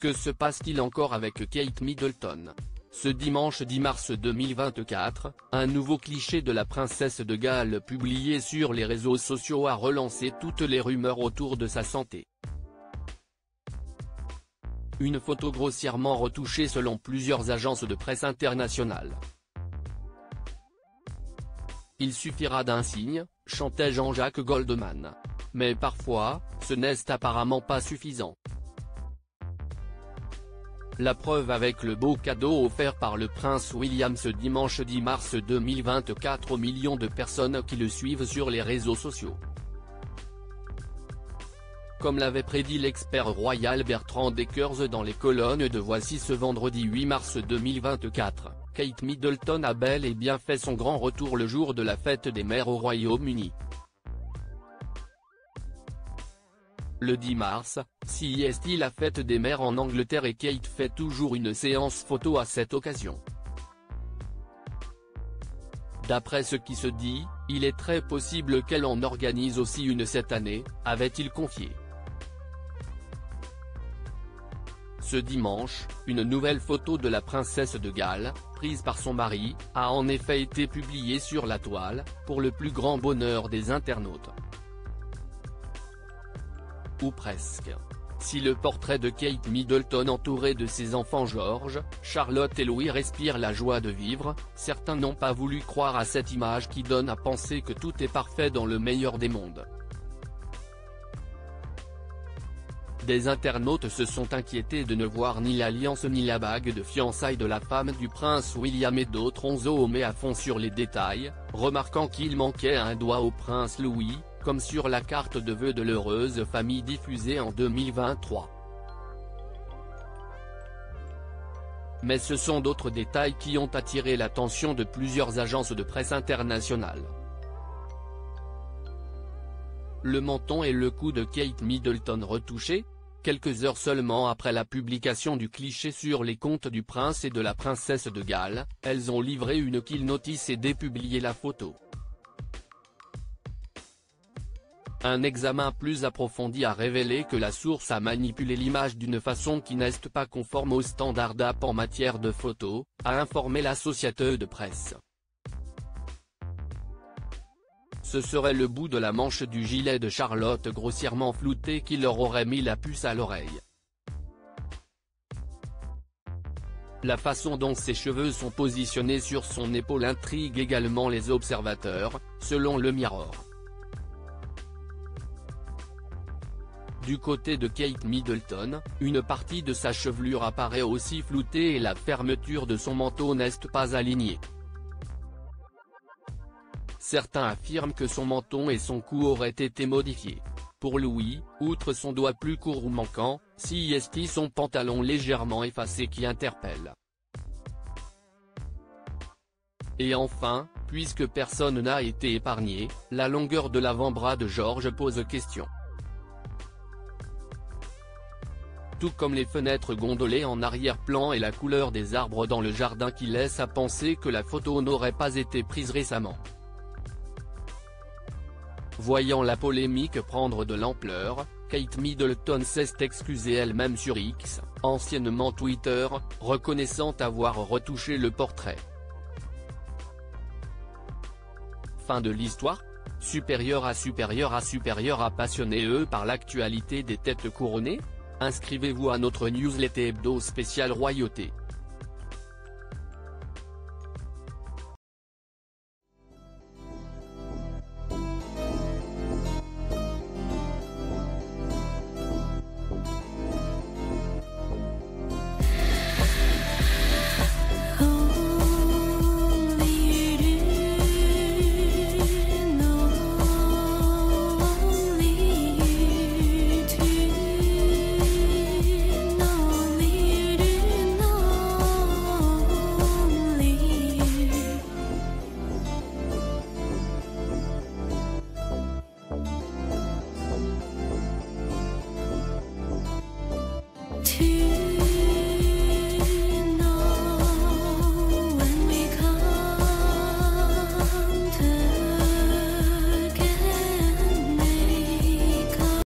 Que se passe-t-il encore avec Kate Middleton? Ce dimanche 10 mars 2024, un nouveau cliché de la princesse de Galles publié sur les réseaux sociaux a relancé toutes les rumeurs autour de sa santé. Une photo grossièrement retouchée selon plusieurs agences de presse internationales. Il suffira d'un signe, chantait Jean-Jacques Goldman. Mais parfois, ce n'est apparemment pas suffisant. La preuve avec le beau cadeau offert par le prince William ce dimanche 10 mars 2024 aux millions de personnes qui le suivent sur les réseaux sociaux. Comme l'avait prédit l'expert royal Bertrand Deckers dans les colonnes de Voici ce vendredi 8 mars 2024, Kate Middleton a bel et bien fait son grand retour le jour de la fête des mères au Royaume-Uni. Le 10 mars, CEST la fête des mères en Angleterre et Kate fait toujours une séance photo à cette occasion. D'après ce qui se dit, il est très possible qu'elle en organise aussi une cette année, avait-il confié. Ce dimanche, une nouvelle photo de la princesse de Galles, prise par son mari, a en effet été publiée sur la toile, pour le plus grand bonheur des internautes. Ou presque. Si le portrait de Kate Middleton entouré de ses enfants George, Charlotte et Louis respire la joie de vivre, certains n'ont pas voulu croire à cette image qui donne à penser que tout est parfait dans le meilleur des mondes. Des internautes se sont inquiétés de ne voir ni l'alliance ni la bague de fiançailles de la femme du prince William et d'autres ont zoomé à fond sur les détails, remarquant qu'il manquait un doigt au prince Louis, comme sur la carte de vœux de l'heureuse famille diffusée en 2023. Mais ce sont d'autres détails qui ont attiré l'attention de plusieurs agences de presse internationales. Le menton et le cou de Kate Middleton retouchés, quelques heures seulement après la publication du cliché sur les comptes du prince et de la princesse de Galles, elles ont livré une kill notice et dépublié la photo. Un examen plus approfondi a révélé que la source a manipulé l'image d'une façon qui n'est pas conforme aux standards d'AP en matière de photos, a informé l'Associated Press. Ce serait le bout de la manche du gilet de Charlotte grossièrement flouté qui leur aurait mis la puce à l'oreille. La façon dont ses cheveux sont positionnés sur son épaule intrigue également les observateurs, selon le Mirror. Du côté de Kate Middleton, une partie de sa chevelure apparaît aussi floutée et la fermeture de son manteau n'est pas alignée. Certains affirment que son menton et son cou auraient été modifiés. Pour Louis, outre son doigt plus court ou manquant, CEST son pantalon légèrement effacé qui interpelle. Et enfin, puisque personne n'a été épargné, la longueur de l'avant-bras de George pose question. Tout comme les fenêtres gondolées en arrière-plan et la couleur des arbres dans le jardin qui laisse à penser que la photo n'aurait pas été prise récemment. Voyant la polémique prendre de l'ampleur, Kate Middleton s'est excusée elle-même sur X, anciennement Twitter, reconnaissant avoir retouché le portrait. Fin de l'histoire. Supérieur à passionné par l'actualité des têtes couronnées? Inscrivez-vous à notre newsletter hebdo spécial royauté.